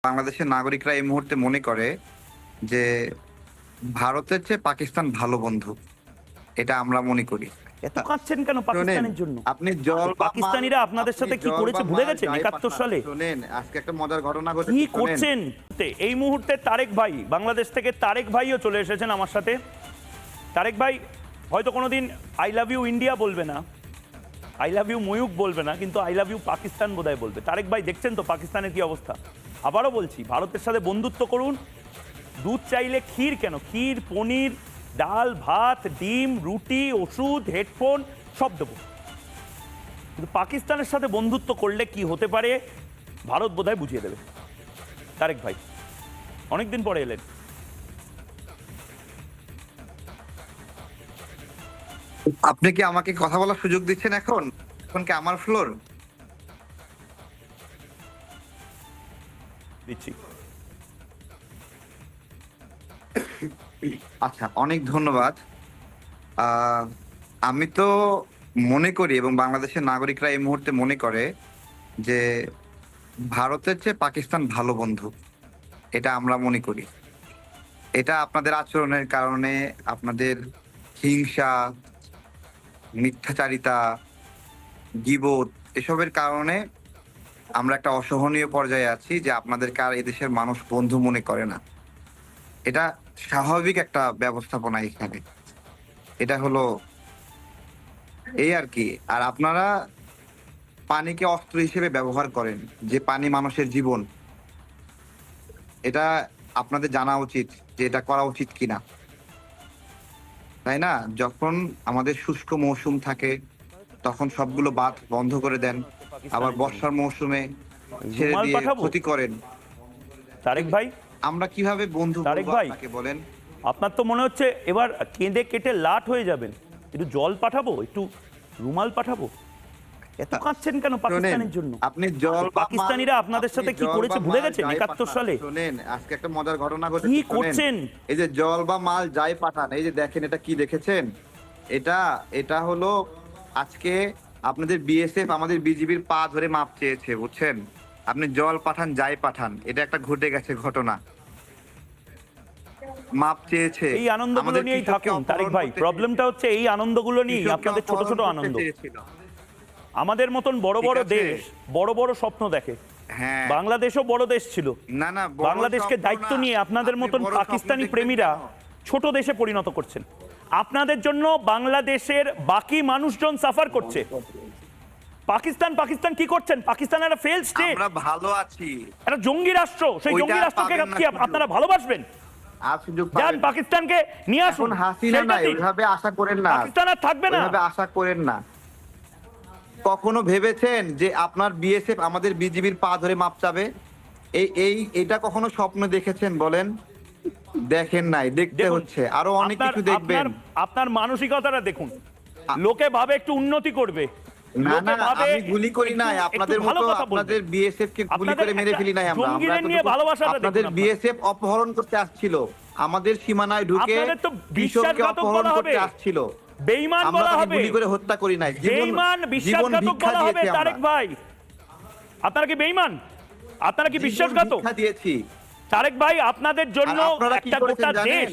বাংলাদেশের নাগরিকরা এই মুহূর্তে মনে করে যে ভারতের চেয়ে পাকিস্তান ভালো বন্ধু। এটা আমরা মনে করি। এত কাঁদছেন কেন পাকিস্তানের জন্য? আপনি জল পাকিস্তানিরা আপনাদের সাথে কি করেছে ভুলে গেছেন ৭১ সালে? শুনেন, আজকে একটা মজার ঘটনা ঘটেছে। কি করছেন এই মুহূর্তে? তারেক ভাই, বাংলাদেশ থেকে তারেক ভাইও চলে এসেছেন আমার সাথে। তারেক ভাই হয়তো কোনোদিন আই লাভ ইউ ইন্ডিয়া বলবে না, আই লাভ ইউ ময়ূক বলবে না, কিন্তু আই লাভ ইউ পাকিস্তান বোধহয় বলবে। তারেক ভাই, দেখছেন তো পাকিস্তানের কি অবস্থা? আবারও বলছি, ভারতের সাথে বন্ধুত্ব করুন। দুধ চাইলে ক্ষীর কেন, ক্ষীর, পনির, ডাল, ভাত, ডিম, রুটি, ওষুধ, হেডফোন সব দেবো, কিন্তু পাকিস্তানের সাথে বন্ধুত্ব করলে কি হতে পারে ভারত বোধহয় বুঝিয়ে দেবে। তারেক ভাই অনেকদিন পরে এলেন। আপনি কি আমাকে কথা বলার সুযোগ দিচ্ছেন? এখন এখন কি আমার ফ্লোর? দিচ্ছি। আচ্ছা, অনেক ধন্যবাদ। আমি তো মনে করি এবং বাংলাদেশের নাগরিকরা এই মুহূর্তে মনে করে যে ভারতের চেয়ে পাকিস্তান ভালো বন্ধু। এটা আমরা মনে করি। এটা আপনাদের আচরণের কারণে, আপনাদের হিংসা, মিথ্যাচারিতা, গীবত এসবের কারণে আমরা একটা অসহনীয় পর্যায়ে আছি যে আপনাদেরকে আর এদেশের মানুষ বন্ধু মনে করে না। এটা স্বাভাবিক একটা ব্যবস্থাপনা এখানে। এটা হলো এই আর কি। আর আপনারা পানিকে অস্ত্র হিসেবে ব্যবহার করেন, যে পানি মানুষের জীবন। এটা আপনাদের জানা উচিত যে এটা করা উচিত কিনা, তাই না? যখন আমাদের শুষ্ক মৌসুম থাকে তখন সবগুলো বাঁধ বন্ধ করে দেন, আবার বর্ষার মৌসুমে ছেড়ে দিয়ে ক্ষতি করেন। তারেক ভাই, আমরা কিভাবে বন্ধু তারেক ভাই বলেন? আপনার তো মনে হচ্ছে এবার কেঁদে কেটে লাট হয়ে যাবেন। একটু জল পাঠাবো, একটু রুমাল পাঠাবো? এত কাঁদছেন কেন পাকিস্তানের জন্য? আপনি জল, পাকিস্তানিরা আপনাদের সাথে কি করেছে ভুলে গেছেন ৭১ সালে? শুনেন, আজকে একটা মজার ঘটনা ঘটেছে। কি করছেন? এই যে জল বা মাল যাই পাঠান, এই যে দেখেন, এটা কি দেখেছেন? এটা হলো আজকে আপনাদের বিএসএফ আমাদের বিজিবির পা ধরে মাপ চেয়েছে, বুঝছেন? আপনি জল পাঠান, যাই পাঠান, এটা একটা ঘটে গেছে ঘটনা। মাপ চেয়েছে। এই আনন্দগুলো নিয়েই থাকুন তারেক ভাই। প্রবলেমটা হচ্ছে এই আনন্দগুলো নিয়ে, আপনাদের ছোট ছোট আনন্দ। আমাদের মতন বড় বড় দেশ বড় বড় স্বপ্ন দেখে। হ্যাঁ, বাংলাদেশও বড় দেশ ছিল। না না, বাংলাদেশকে দায়িত্ব নিয়ে আপনাদের মতন পাকিস্তানি প্রেমীরা ছোট দেশে পরিণত করছেন। আপনাদের জন্য বাংলাদেশের বাকি মানুষজন সাফার করছে। পাকিস্তান কি করছেন? পাকিস্তান একটা ফেল স্টেট, আমরা ভালো আছি, একটা জঙ্গি রাষ্ট্র। সেই জঙ্গি রাষ্ট্রকে কি আপনারা ভালোবাসবেন? যান পাকিস্তানকে নিয়ে আসুন। হাসিনা না, ওইভাবে আশা করেন না। পাকিস্তান আর থাকবে না, ওইভাবে আশা করেন না। কখনো ভেবেছেন যে আপনার বিএসএফ আমাদের বিজিবির পা ধরে মাপ চাবে? এটা কখনো স্বপ্ন দেখেছেন বলেন? দেখেন নাই, দেখতে হচ্ছে। আরো অনেক কিছু দেখবেন। আপনার মানসিকতাটা দেখুন। লোকে ভাবে একটু উন্নতি করবে। না না, আমি গুলি করি নাই আপনাদের মতো, আপনাদের বিএসএফ কে গুলি করে মেরে ফেলি নাই আমরা। আপনাদের বিএসএফ অপহরণ করতে আসছিল, আমাদের সীমানায় ঢুকে কৃষককে অপহরণ করতে আসছিল। বেঈমান বলা হবে, গুলি করে হত্যা করি নাই। বেঈমান বিশ্বাসঘাতক বলা হবে তারেক ভাই। আপনারা কি বেঈমান? আপনারা কি বিশ্বাসঘাতক? দিয়েছি তারেক ভাই, আপনাদের জন্য একটা গোটা দেশ